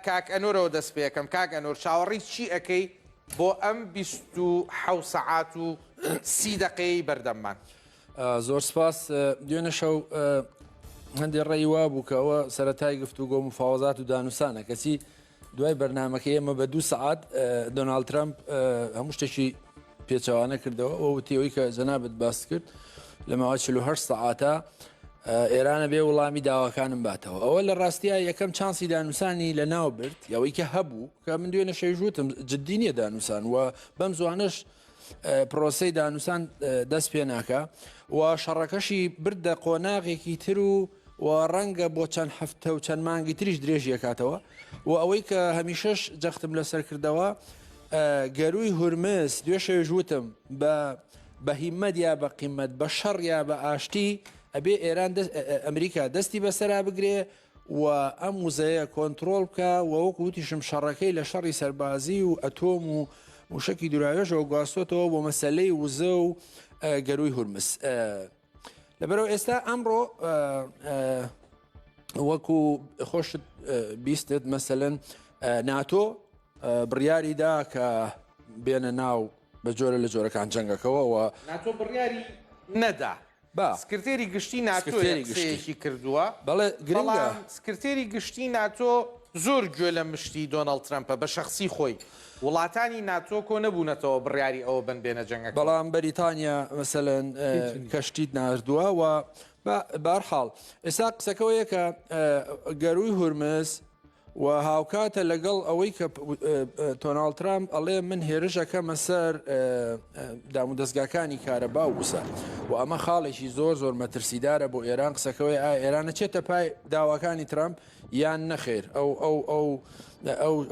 کاک ئەنۆرەوە دەست پێەکەم کاک ئەنۆر چاوەڕی چی ئەەکەی بۆ ئەم 27 سەعات و 30 دقەی بەردەممان زۆر سپاس دوێنە شەو هەندێک ڕێی وا بوو کەەوە سەرەتای گفتوگۆ مفاوەزات و دانووسانە کەسی دوای بەرنمەکە ئێمە بە 2 سەعات دۆناڵد ترامپ هەموو شتێکی پێچەوانە کردەوە ئەو وتیەوەی کە جەنابەت باس کرد لە ماوە 48 سەعاتە ئێرانە بێ وەڵامی داواکانم باتەوە ئەوە لە ڕاستیە یەکەم چانسی دانووسانی لە ناو برد یاوەی کە هەبوو کە من دوێنە شەیژوتم جددی نییە دانووسان و بەم زوانش پرۆسەی دانووسان دەست پێ ناکە و شەڕەکەشی بردە قۆناغێکی تر و ڕەنگە بۆ چەند هەفتە و چەند مانگی تریش درێژی کاتەوە و ئەوەی کە هەمیشەش جەختم لەسەر کردەوە گەروی هورمز دوێ شەیژوتم بە هیممەد یا بە قیمەت بە شەڕ یا بە ئاشتی ئەبێ ئێران ئەمریکا دەستی بەسەرا بگرێ و ئەم وزەیە کۆنتترۆل بکە وەوەکو وتیشم شەڕەکەی لە شەڕی سەربازی و ئەتۆم و وشکی دوراوێژەوە گواستۆتەوە بۆ مەسلەی وزە و گەروی هورمز لەبەرەوە ئێستا ئەمڕۆ وەکو خۆشت بیستت مەسەلەن ناتۆ بڕیاریدا کە بێنە ناو بە جۆرە لە جۆرەکان جەنگەکەەوە ناتۆ بڕیاری نەدا سکرتێری گشتی ناتۆیەکی کردووە بەڵێ گرنگە سکرتێری گشتی ناتۆ زۆر گوێ لە مشتی دۆناڵد ترامپە بە شخصی خۆی وڵاتانی ناتۆ کۆ نەبوونەتەوە بڕیاری ئەوە بن بێنە جەنگەکە بەڵام بەریتانیا مەسەلەن کەشتیت ناردووە و بەرحاڵ ئێستا قسەکەەوەیە کە گەروی هورمز و هاوکاتە لەگەڵ ئەوەی کە دۆناڵد ترامپ ئەڵێ من هێرشەکەمە سەر دام و دەستگاکانی کارەبا وسە و ئەمە خاڵێکی زۆر زۆر مەترسیدارە بۆ ئێران قسەکەەوەی ئێرانە چێتە پای داواکانی ترامپ یان نەخێر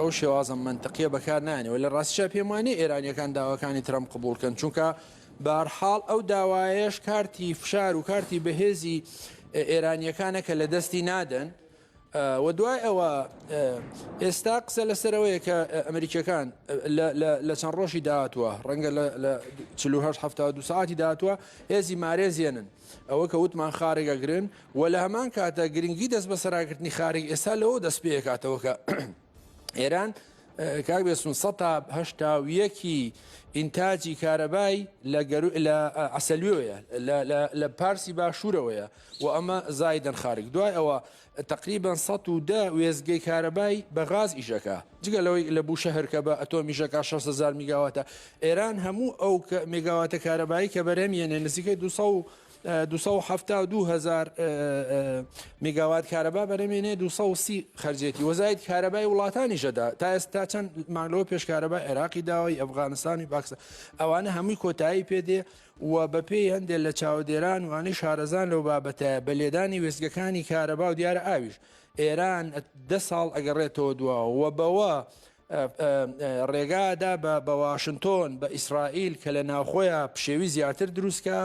ئەو شێوازە منتەقیە بەکار نانێەوە لە ڕاستیشا پێم وانێ ئێرانیەکان داواکانی ترامپ قبولکەن چونکە بەرحاڵ ئەو داوایەش کارتی فشار و کارتی بەهێزی ئێرانیەکانە کە لە دەستی نادەن و دوای ئەوە ئێستا قسە لەسەرەوەیە کە ئەمریکەکان لە چەند ڕۆژی داهاتوە ڕەنگە لە 48 ساعتی داهاتوە هێزی مارێزیێنن ئەوە کە وتمان خارێگەگرن و لە هەمان کاتە گرنگی دەست بە سەراگرتنی خارێک ئێستا لەوە دەست پێکاتەوە کە ئێران کاک بێسون 180 ئینتاجی کارەبای لە ئەسەلوێیە لە پارسی باشوورەوەیە و ئەمە زایدەن خارج دوای ئەوە تقریبا 110 وێزگەی کارەبای بە غاز ئیشەکە جگە لەوەی لە بوو شەهر کە بە ئەتۆمیژەکە 6,000 میگاواتە ئێران هەموو ئەو میگاواتە کارەبایی کە بەرەمیێنێ نزیکەی 272,000 میگاوات کارەبا بەرەمێنێ 230 خەرجێتی وەزایت کارەبای وڵاتانی ژەدا تا ئێستا چەند مانگلەوە پێش کارەبای عێراقی داوای ئەفغانستانی پاکستان ئەوانە هەمووی کۆتایی پێدێ و بەپێی هەندێک لە چاودێران وانەی شارەزان لەو بابەتە بە لێدانی وێزگەکانی کارەبا و دیارە ئاویش ئێران 10 ساڵ ئەگەڕێتەوە دواوە و بەوە ڕێگادا بە واشنتۆن بە ئیسرائیل کە لە ناوخۆیە پشێوی زیاتر دروستکە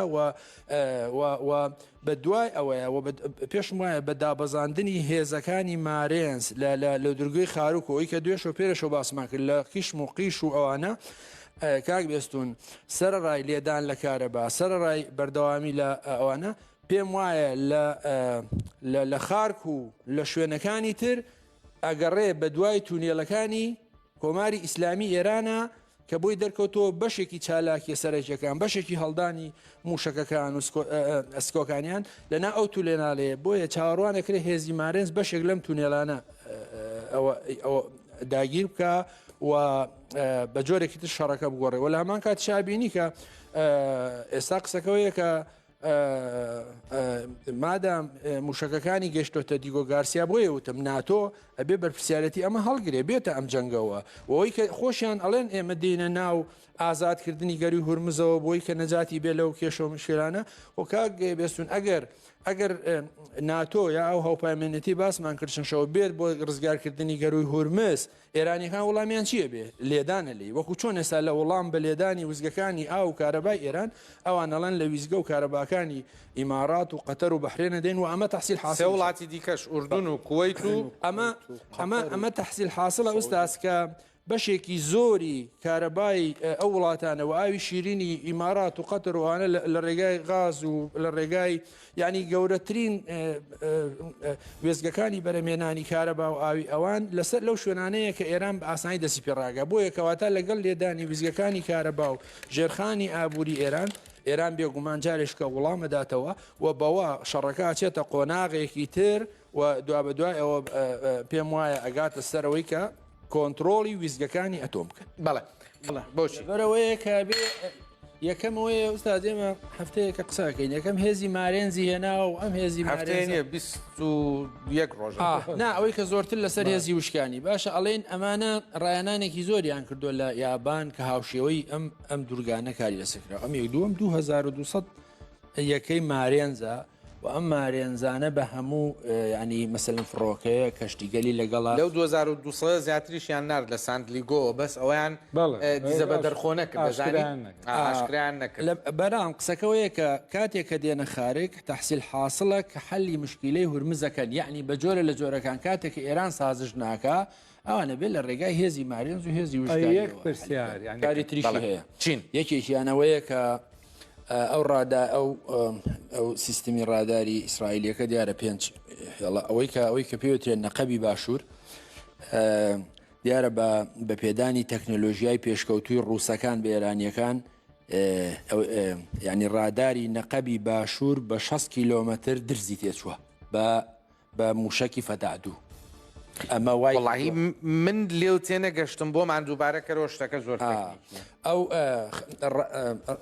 و بە دوای ئەوەیە پێشم وایە بە دابەزاندنی هێزەکانی مارێنس لە دورگوی خاروکەوەی کە دوێش و پێرەشەوە باسمان کرد لە خیشم و قیش و ئەوانە کاک بێستون سەرڕای لێدان لە کارەبا سەرڕای بەردەوامی لە ئەوانە پێم وایە لە خارک و لە شوێنەکانی تر ئەگەڕێ بە دوای تونێلەکانی کۆماری ئیسلامی ئێرانە کە بۆی دەرکەوتەوە بەشێکی چالاکی سەرەکیەکان بەشێکی هەڵدانی موشەکەکان و ئەسکۆکانیان لەنا ئەو تولێناڵەیە بۆیە چاوەڕوانەکرێ هێزی مارێنس بەشێک لەم تونێلانە داگیر بکە و بە جۆرێکی تر شەڕەکە بگۆڕێ و لە هەمان کات شابینی کە ئێستا قسەکەوەیە کە مادام موشەکەکانی گەشتۆتە دیگۆ گارسیا بۆیە وتم ناتۆ ئەبێ بەرپرسیارەتی ئەمە هەڵگرێ بێتە ئەم جەنگەوە ئەوەی کە خۆشیان ئەڵێن ئێمە دێنە ناو ئازادکردنی گەروی هورمزەوە بۆی کە نەجاتی بێ لەو کێشە مشکلانە و کاک بێستون ئەگەر ناتۆ یا ئەو هەوپایمێنێتی باسمان کردشنشەوە بێت بۆ ڕزگارکردنی گەروی هورمز ئێرانیەکان وەڵامیان چییە بێ لێدانە لی وەکو چۆن ئێستا لە وەڵام بە لێدانی وزگەکانی ئاو کارەبای ئێران ئەوان ئەڵەن لە ویزگە و کارەباکانی ئیمارات و قەتەر و بەحرێنە دێن و ئەمە تەحسیل حاصل وڵاتی دیکەش ئوردون و کوێیت و ئەمە تەحسیل حاصلە ئوستاس کە بەشێکی زۆری کارەبای ئەو وڵاتانە و ئاوی شیرینی ئیمارات و قەتر وانە لە ڕێگای غاز و لە ڕێگای ینی گەورەترین وێزگەکانی بەرەمێنانی کارەبا و ئاوی ئەوان لەسەر لەو شوێنانەیە کە ئێران بە ئاسانی دەسی پێڕاگە بۆیە کەواتە لەگەڵ لێدانی ویزگەکانی کارەبا و ژێرخانی ئابووری ئێران بێگومان جارێشکە وڵامەداتەوە و بەوە شەڕەکە چێتە قۆناغێکی تر و دوا بە دوای ئەوە پێم وایە ئەگاتە سەرەوەی کە کۆنتترۆلی ویزگەکانی ئەتۆم بکەن بەڵێ بۆچی بەرەوەیە کە بێ یەکەمەوەی ئوستا دێمە هەفتەیەکە قساکەین یەکەم هێزی مارێنزی هێناوە و ئەم هێزی هەفتەیە 21 ڕۆژ نا ئەوەی کە زۆرتر لەسەر هێزی وشکانی باشە ئەڵێن ئەمانە ڕایانانێکی زۆریان کردو لە یابان کە هاوشێوەی ئەم دوورگانە کاری لەسەکرا ئەم یەک دووەم 2200 یەکەی مارێنزە و ئەم مارێنزانە بە هەموو ینی مەسەلم فڕۆکەیە کەشتیگەلی لەگەڵا لەو 2200 زیاتریشیان نرد لە ساندلیگۆ بەس ئەویان دیزە بە دەرخۆنەکە ئاشکرایان نەکرد بەرام قسەکەوەیە کە کاتێک کە دێنە خارێک تەحسیل حاصلە کە حەلی مشکلەی هورمزەکەن یعنی بە جۆرە لە جۆرەکان کاتێک کە ئێران سازش ناکە ئەوانە بێت لە ڕێگای هێزی مارێنز و هێزی وشکاری کاری تریشی هەیە چین یەکێکیانەوەیە کە ئەو ڕادا ئەو سیستمی ڕاداری ئیسرائیلەکە دیارە پێنج ئەوەی کە پێوترێن نەقەبی باشوور دیارە بە پێدانی تەکنۆلۆژیای پێشکەوتوی ڕووسەکان بە ئێرانیەکان ینی ڕاداری نەقەبی باشوور بە 6 کیلۆمەتر درزی تێچووە بە موشکی فەدادوو ئەمە وڵی من لێو تێنە گەشتم بۆمان دووبارە کەەوە شتەکە زۆر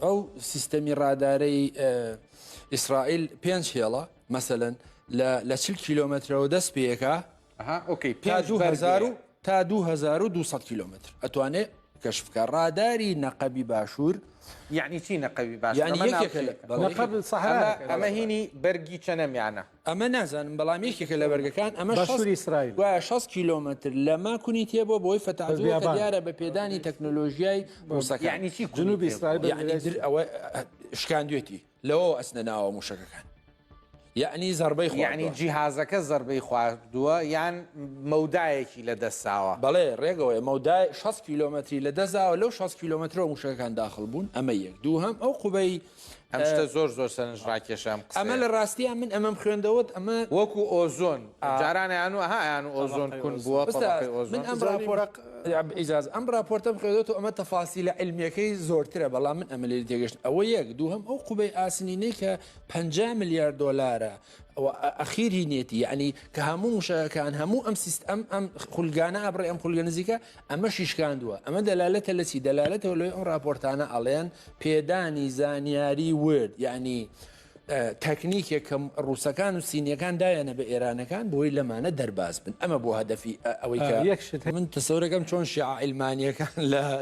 ئەو سیستەمی ڕادارەی ئیسرائیل پێنج هێڵە مەسەن لە 40 کیلۆمترەوە دەست پێەکە تا 2200 کیلۆمتر ئەتوانێت کەشفکە ڕاداری نەقەبی باشوور یعنی چی نەقەوی باش ئەمە هینی بەرگی چەنەمیانە ئەمە نازانم بەڵام یەکێکە لە بەرگەکان ئەمە ئیسرائیل 6 کیلۆمتر لەما کونی تێبوو بۆی فەتاحدووە کە دیارە بە پێدانی تەکنۆلۆژیای ڕووسەکە یعنی چی جنوبی ئیسرائیل ئەوە شکاندوێتی لەوە ئەسنە ناوە موشەکەکان یعنی زەربەی یعنی جیهازەکە زەربەی خواردووە یان مەودایەکی لە دەستاوە بەڵێ ڕێگەوەی مەودای 6 کیلۆمتری لە دەزاوە لەو 6 کیلۆمترەوە موشەکان داخل بوون ئەمە یەک دوو هەم ئەو قوبەی ئەم شتە زۆر سەرنجڕاکێشم ئەمە لە ڕاستیان من ئەمەم خوێندەوەت ئەمە وەکو ئۆزۆن جارانیان و هایان ئۆزۆن کون بووە من ئەم راپۆرتم خوێدێت و ئەمە تەفاسی لە علمیەکەی زۆرترە بەڵام من ئەمە لێ تێگەشت ئەوە یەک دوو هەم ئەو قوبەی ئاسنینەی کە 50 میلیارد دلارە ئەخیری نێتی یعنی کە هەموو شەکان هەموو ئەم خولگانە ئابڕێ ئەم خولگە نزیکە ئەمە شیشکاندووە ئەمە دەلالەتە لە چی دەلالەتەوە لەوەی ئەم راپۆرتانە ئەڵێن پێدانی زانیاری ورد یعنی تەکنیکێک کە ڕووسەکان و سینیەکان دایەنە بە ئێرانەکان بۆی لەمانە دەرباز بن ئەمە بۆ هەدەفی ئەوەی کە من تەسەورەکەم چۆن شیعە ئیلمانیەکان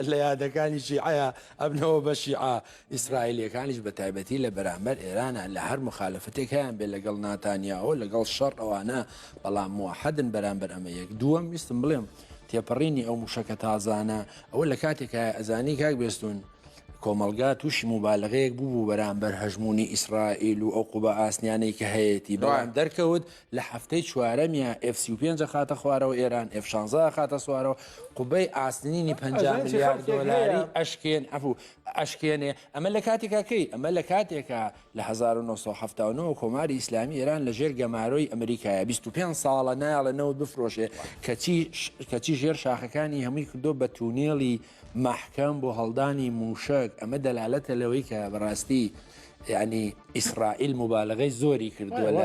لە یادەکانی شیعە ئەبنەوە بە شیعە ئیسرائیلەکانیش بە تایبەتی لە بەرامبەر ئێرانە لە هەر مخالەفتێک هیان بێ لەگەڵ ناتانیاوە لەگەڵ شەڕ ئەوانە بەڵام موحدن بەرامبەر ئەمە یەک دووەم ویستم بڵێم تێپەڕینی ئەو موشەکە تازانە ئەوە لە کاتێکە ئەزانی کاک بێستون کۆمەلگا تووشی مبالغەیەک بوو بەرامبەر هەژمونی ئیسرائیل و ئەو قوبە ئاسنیانەی کە هەیەی بەڵام دەرکەوت لە هەفتەی چوارەمیە F-35 خاتە خوارەوە ئێران F-16 خاتە سوارەوە قوبەی ئاسنینی 50 میلیارد دلاری ئەشکێن ئەشکێنێ ئەمە لە کاتێکاکەی ئەمە لە کاتێکە لە 1970 کۆماری ئیسلامی ئێران لە ژێر گەمارۆی ئەمریکایە 25 ساڵە نایڵەنەوە بفرۆشێ کەچی ژێر شاخەکانی هەمووی کردو بە تونێڵی محکەم بۆ هەڵدانی موشک ئەمە دەلالەتە لەوەی کە بەڕاستی ینی ئیسرائیل مبالغەی زۆری کردووە لە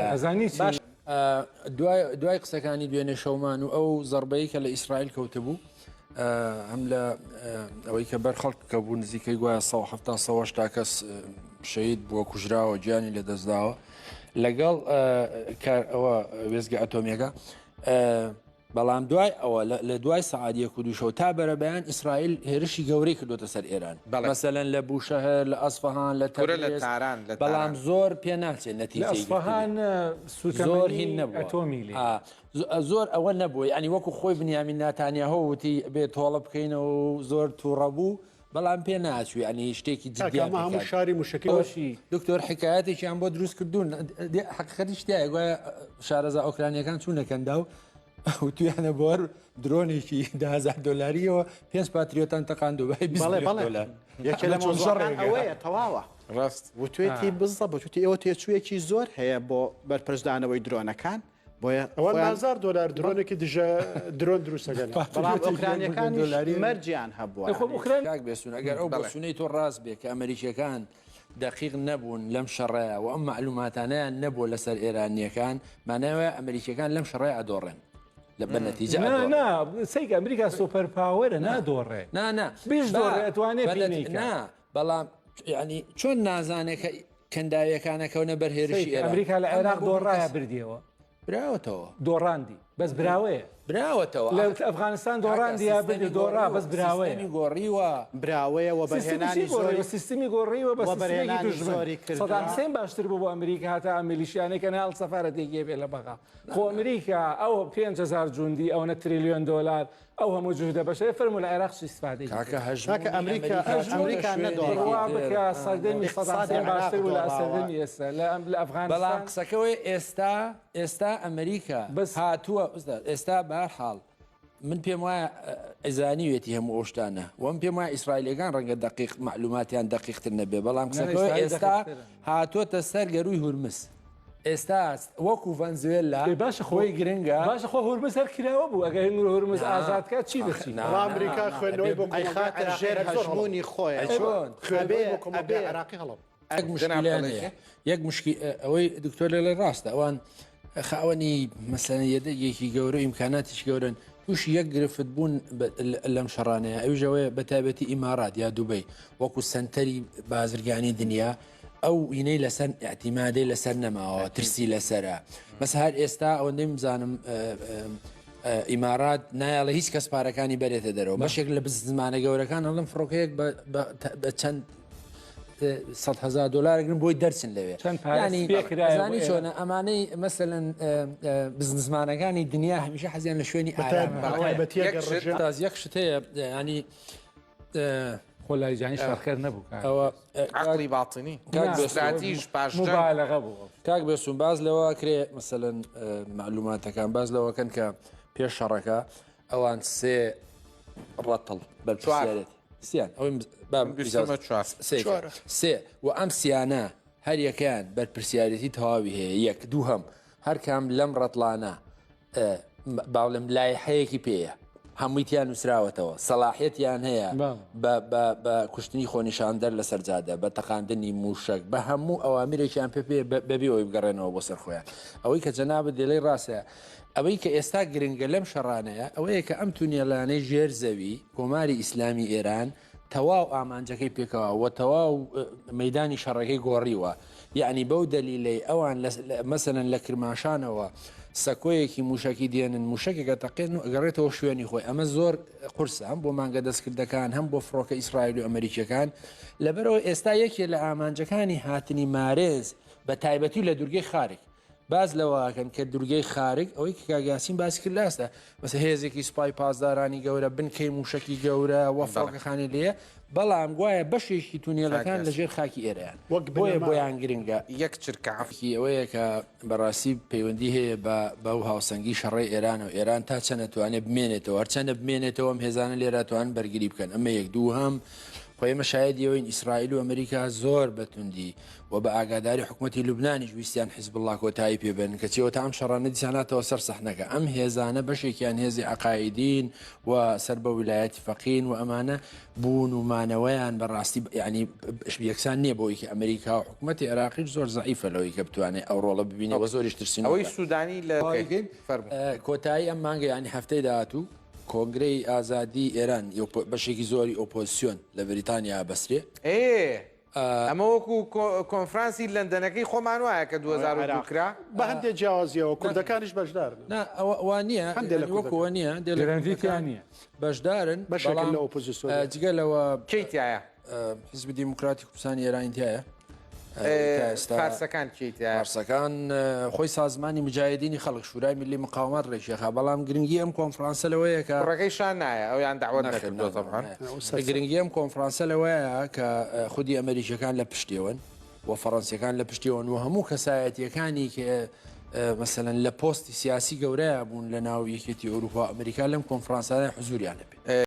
دوای قسەکانی دوێنێ شەومان و ئەو زەربەی کە لە ئیسرائیل کەوتبوو هەم لە ئەوەی کە بەر خەڵک کە بوو نزیکەی گوایە 1970 کەس شەید بووە کوژراوە گیانی لە دەستداوە لەگەڵ ئەوە وێزگە ئەتۆمیەکە بەڵام دوای ئەوە لە دوای سەعادیە کودوشەوە تا بەرەبیان ئیسرائیل هێرشی گەورەی کردوتە سەر ئێران مەسەلەن لە بوشەهر لە ئەسفەهان لە تەبریز بەڵام زۆر پێ ناچێت نەتیجەی زۆر هین نەبووە زۆر ئەوە نەبووە ینی وەکو خۆی بنیامین ناتانیاهۆ وتی بێت تۆڵە بکەینەوە و زۆر تووڕەبوو بەڵام پێ ناچوی ئەنی شتێکی جدیان هەموو شاری موشکیوەشی دکتۆر حکایەتێکیان بۆ دروست کردوون حقیقەتی شتایە گوایە شارەزا ئۆکرانیەکان چوونەکەندا و وتویانە بۆر درۆنێکی $10,000ەوە 5 پاتریۆتان تەقاند و بای بەڵێ یەکێ لە مۆزوعەکان ئەوەیە تەواوە ڕاست وتوێتی بزە بەتوتی ئێوە تێچوویەکی زۆر هەیە بۆ بەرپرسدانەوەی درۆنەکان بۆیە ئەوە $1000 درۆنێکی دژە درۆن دروستەگەن بەڵام ئۆکرانیەکانی مەرجیان هەبووە کاک بێسون ئەگەر ئەو بەسونەی تۆ ڕاست بێ کە ئەمریکیەکان دقیق نەبوون لەم شەڕەیە و ئەم معلوماتانیان نەبوو لەسەر ئێرانیەکان مانەوە ئەمریکیەکان لەم شەڕەیە ئەدۆڕێن لە بەنەتیجە سەیکە ئەمریکا سوپەر پاوەرە نادۆڕێ بیش دۆڕێ ئەتوانێت بەڵام ینی چۆن نازانێت کە کەنداویەکانەکەونە بەرهێرشی ئەمریکا لە عێراق دۆڕایە بردیەوە براوەتەوە دۆڕاندی بەس براوەیە براوەتەوە لە ئەفغانستان دۆڕاندیا بردی دۆڕا بەس براوەیە گۆڕیوە براوەیە بەهێنانی زۆری سیستمی گۆڕیوە بە بەهێنانی زۆری کرد سەدام حوسێن باشتر بوو بۆ ئەمریکا هەتا ئەمیلیشیانێکە ناڵ سەفارەتێکی بێ لە بەغا خۆ ئەمریکا ئەو 5,000 جوندی ئەوە تریلیۆن دلار ئەو هەموو جوودە بەشەیە فەرمو لە عێراق استفادەی کاکە ئەمریکا نەدۆڕوا بکە سەردەمی سەدام حوسێن باشتر بوو لە سەردەمی ئێستا لە ئەفغانستان بەڵام قسەکەوەی ئێستا ئەمریکا بەس هاتووە ئێستا بەهەرحاڵ من پێم وایە ئەزانیوێتی هەموو ئۆشتانە وەم پێم وایە ئیسرائیلەکان ڕەنگە دقیق معلوماتیان دقیقتر نەبێ بەڵام قسەکەوەی ئێستا هاتوۆتە سەر گەروی هورمس ئێستا وەکو ڤەنزوێلا باشە خۆی گرنگە باشە خۆ هورمز هەر کراوە بوو ئەگەر هورمز ئازادکات چی بچی ئەمریکا خوێندنەوەی بۆ خاتە ژێر هەژمونی خۆیە چۆن عراقی هەڵم یەک مشکی ئەوەی دکتۆر لێ ڕاستە ئەوان خاوەنی مەسەلەن یەدەیەکی گەورە ئیمکاناتیش گەورن تووشی یەک گرفت بوون لەم شەڕانەیە ئەوژەوەی بەتابەتی ئیمارات یا دووبەی وەکو سنتەری بازرگانی دنیا ئەو وینەی لەسەر ئەتیمادەی لەسەر نەماوە ترسی لەسرە مەس هەر ئێستا ئەو نەیمزانم ئیمارات نایڵە هیچ کەس پارەکانی بەرێتە دەرەوە بەشێک لە زمانە گەورەکان هەڵم فڕۆکەیەک بە چەند $100,000 گرن بۆی دەرچن لەوێ ینی چۆنە ئەمانەی مەسەلەن بزنسمانەکانی دنیا هەمیشە حەزیان لە شوێنی یەک شتەیە ینی خۆلایجانی شارکەر نەبوو ئەوە عقلی باتنی استراتیژ مبالغە بوو کاک بێسون باز لەوە کرێ مەسەلەن معلوماتەکان باز لەوەکەن کە پێش شەڕەکە ئەوان سێ ڕەتڵ بەرپرسیارێت سیان سێ و ئەم سیانە هەر یەکەیان بەرپرسیارەتی تەواوی هەیە یەک دوو هەم هەر کام لەم ڕەتڵانە باڵم لای حەیەکی پێیە هەموویتیان نووسراوەتەوە سەلاحەتیان هەیە بە کوشتنی خۆنیشاندەر لە سەرجادە بە تەقاندنی موشک بە هەموو ئەوامیرێکیان پێ بەبیەوەی بگەڕێنەوە بۆ سەرخۆیان ئەوەی کە جەنابەت دێڵەی ڕاستەیە ئەوەی کە ئێستا گرنگە لەم شەڕانەیە ئەوەیە کە ئەم تونێلانەی ژێر زەوی کۆماری ئیسلامی ئێران تەواو ئامانجەکەی پێکەوە و تەواو مەدانی شەڕەکەی گۆڕیوە یعنی بەو دەلیلەی ئەوان مەسەلەن لە کرماشانەوە سەکۆیەکی موشکی دێنن موشکێکە تەقێن و ئەگەڕێتەوە شوێنی خۆی ئەمە زۆر قورسە هەم بۆ مانگە دەستکردەکان هەم بۆ فڕۆکە ئیسرائیل و ئەمریکیەکان لەبەرەوە ئێستا یەکێ لە ئامانجەکانی هاتنی مارێز بە تایبەتی لە دوورگەی خارک باز لەوەکەن کە دوورگەی خارک ئەوەی کاگاسین باسی کرد لاستە بەس هێزێکی سوپای پاسدارانی گەورە بنکەی موشکی گەورە وە فڕۆکەخانی لێە بەڵام گوایە بەشێکی تونێلەکان لەژێر خاکی ئێران بۆیە بۆیان گرنگە یەک چرکعفی ئەوەیە کە بەڕاستی پەیوەندی هەیە بەو هاوسەنگی شەڕی ئێران و ئێران تا چەنە توانێت بمێنێتەوە هەرچەندە بمێنێتەوە ئەم هێزانە لێراتوان بەرگری بکەن ئەمە یەک دوو هەم خۆی مەشایەدیەوەین ئیسرائیل و ئەمریکا زۆر بەتوندی و بە ئاگاداری حکوومەتی لوبنانیش ویستیان حیزب الله کۆتایی پێبن کە چێوە تا ئەم شەڕانە دیساناتەوە سەر سەحنەکە ئەم هێزانە بەشێکیان هێزی عقایدین و سەر بە ویلایەتی فەقین و ئەمانە بوون و مانەوەیان بەڕاستی ینی یەکسان نییە بۆی کە ئەمریکا و حکوومەتی عێراقیش زۆر زەعیفە لەوەی کە بتوانێت ئەو ڕۆڵە ببینەوە زۆریش ترسین ئەوەی سوودانی لە کۆتایی ئەم مانگە ینی هەفتەی داهاتوو کۆنگرەی ئازادی ئێران بەشێکی زۆری ئۆپۆزیسیۆن لە بریتانیا بەسرێ ئەمە وەکو کۆنفرانسی لەندەنەکەی خۆمان وایە کە 2000 کرا بە هەندێک جیاوازیەوە کوردەکانیش بەشدار وانە وەکووە نییە دێرەنیە بەشدارن بەشێک لە ئۆپۆزیسیۆن جگەلەوە کەیتایە حزب دیموکراتی کوردستانی ئێرانیایە فارسەکان فارسەکان خۆی سازمانی مجاهدینی خەڵک شورای ملی مقاومەت ڕێکێخا بەڵام گرنگی ئەم کۆنفرانسە لەوەیە کە ڕێگەیشان نایە ئەویان داوت نەکردوە گرنگی ئەم کۆنفرانسە لەوەیە کە خودی ئەمریکیەکان لە پشتیەوەن و فەڕەنسیەکان لە پشتیەوەن و هەموو کەسایەتیەکانی کە مثلەن لە پۆستی سیاسی گەورەیە بوون لە ناو یەکێتی ئەوروپا ئەمریکا لەم کۆنفرانسانە حزوریان هەبێت.